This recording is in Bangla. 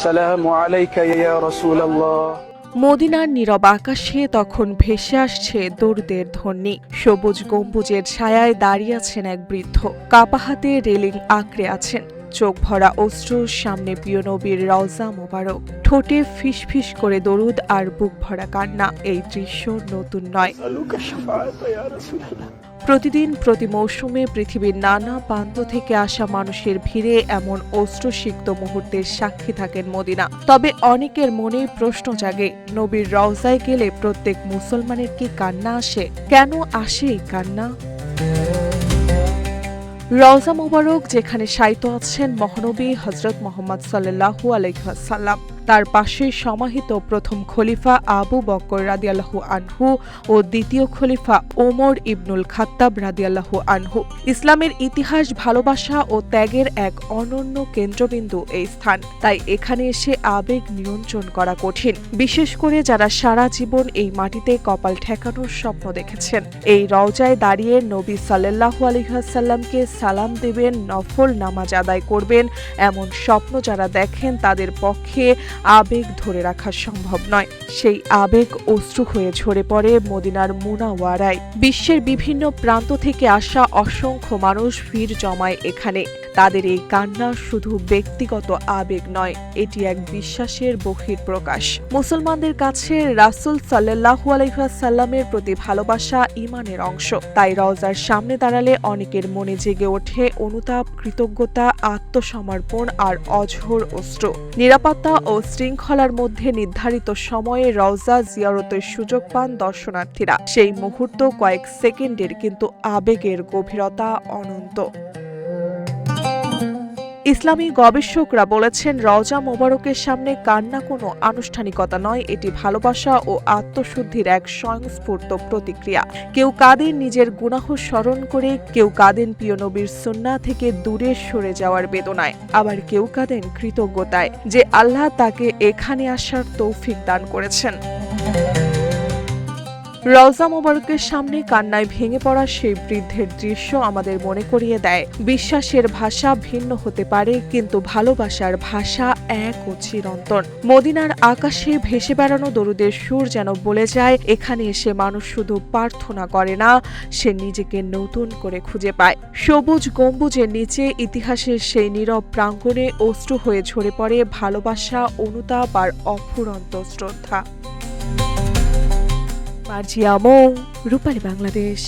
আসসালামু আলাইকা ইয়া রাসূলুল্লাহ। মদিনার নীরব আকাশে তখন ভেসে আসছে দরুদের ধ্বনি। সবুজ গম্বুজের ছায়ায় দাঁড়িয়ে আছেন এক বৃদ্ধ, কাপা হাতে রেলিং আঁকড়ে আছেন। চোখ ভরা অশ্রুর সামনে প্রিয় নবীর রওজা মোবারক, ঠোঁটে ফিস ফিস করে দরুদ আর বুক ভরা কান্না। এই দৃশ্য নতুন নয়। প্রতিদিন প্রতি মৌসুমে পৃথিবীর নানা প্রান্ত থেকে আসা মানুষের ভিড়ে এমন অশ্রুসিক্ত মুহূর্তের সাক্ষী থাকেন মদিনা। তবে অনেকের মনে প্রশ্ন জাগে, নবীর রওজায় গেলে প্রত্যেক মুসলমানের কি কান্না আসে? কেন আসে এই কান্না? রওজা মোবারক যেখানে শায়িত আছেন মহানবী হযরত মুহাম্মদ সাল্লাল্লাহু আলাইহি ওয়াসাল্লাম, তার পাশে সমাহিত প্রথম খলিফা আবু বকর রাদিয়াল্লাহু আনহু ও দ্বিতীয় খলিফা ওমর ইবনুল খাত্তাব রাদিয়াল্লাহু আনহু। ইসলামের ইতিহাস, ভালোবাসা ও ত্যাগের এক অনন্য কেন্দ্রবিন্দু এই স্থান। তাই এখানে এসে আবেগ নিয়ন্ত্রণ করা কঠিন, বিশেষ করে যারা সারা জীবন এই মাটিতে কপাল ঠেকানোর স্বপ্ন দেখেছেন। এই রওজায় দাঁড়িয়ে নবী সাল্লাল্লাহু আলাইহি ওয়াসাল্লামকে সালাম দেবেন, নফল নামাজ আদায় করবেন, এমন স্বপ্ন যারা দেখেন তাদের পক্ষে আবেগ ধরে রাখা সম্ভব নয়। সেই আবেগ অশ্রু হয়ে ঝরে পড়ে মদিনার মুনাওয়ারায়। বিশ্বের বিভিন্ন প্রান্ত থেকে আসা অসংখ্য মানুষ ভিড় জমায় এখানে। তাদের এই কান্না শুধু ব্যক্তিগত আবেগ নয়, এটি এক বিশ্বাসের বহিঃপ্রকাশ। মুসলমানদের কাছে রাসূল সাল্লাল্লাহু আলাইহি ওয়াসাল্লামের প্রতি ভালোবাসা ঈমানের অংশ। তাই রওজার সামনে দাঁড়ালে অনেকের মনে জেগে ওঠে অনুতাপ, কৃতজ্ঞতা, আত্মসমর্পণ আর অঝোর অশ্রু। নিরাপত্তা ও শৃঙ্খলার মধ্যে নির্ধারিত সময়ে রওজা জিয়ারতের সুযোগ পান দর্শনার্থীরা। সেই মুহূর্ত কয়েক সেকেন্ডের, কিন্তু আবেগের গভীরতা অনন্ত। ইসলামী গবেষকরা বলেছেন, রওজা মোবারকের সামনে কান্না কোনো আনুষ্ঠানিকতা নয়, এটি ভালোবাসা ও আত্মশুদ্ধির এক স্বয়ংস্ফূর্ত প্রতিক্রিয়া। কেউ কাঁদেন নিজের গুনাহ স্মরণ করে, কেউ কাঁদেন প্রিয় নবীর সুন্নাহ থেকে দূরে সরে যাওয়ার বেদনায়, আবার কেউ কাঁদেন কৃতজ্ঞতায় যে আল্লাহ তাকে এখানে আসার তৌফিক দান করেছেন। রওজা মোবারকের সামনে কান্নায় ভেঙে পড়া সেই বৃদ্ধের দৃশ্য আমাদের মনে করিয়ে দেয়, বিশ্বাসের ভাষা ভিন্ন হতে পারে, কিন্তু ভালোবাসার ভাষা এক ও চিরন্তন। মদিনার আকাশে ভেসে বেড়ানো দরুদের সুর যেন বলে যায়, এখানে এসে মানুষ শুধু প্রার্থনা করে না, সে নিজেকে নতুন করে খুঁজে পায়। সবুজ গম্বুজের নিচে ইতিহাসের সেই নীরব প্রাঙ্গণে অশ্রু হয়ে ঝরে পড়ে ভালোবাসা, অনুতাপ আর অফুরন্ত শ্রদ্ধা। মার্জিয়া মৌ, রূপালী বাংলাদেশ।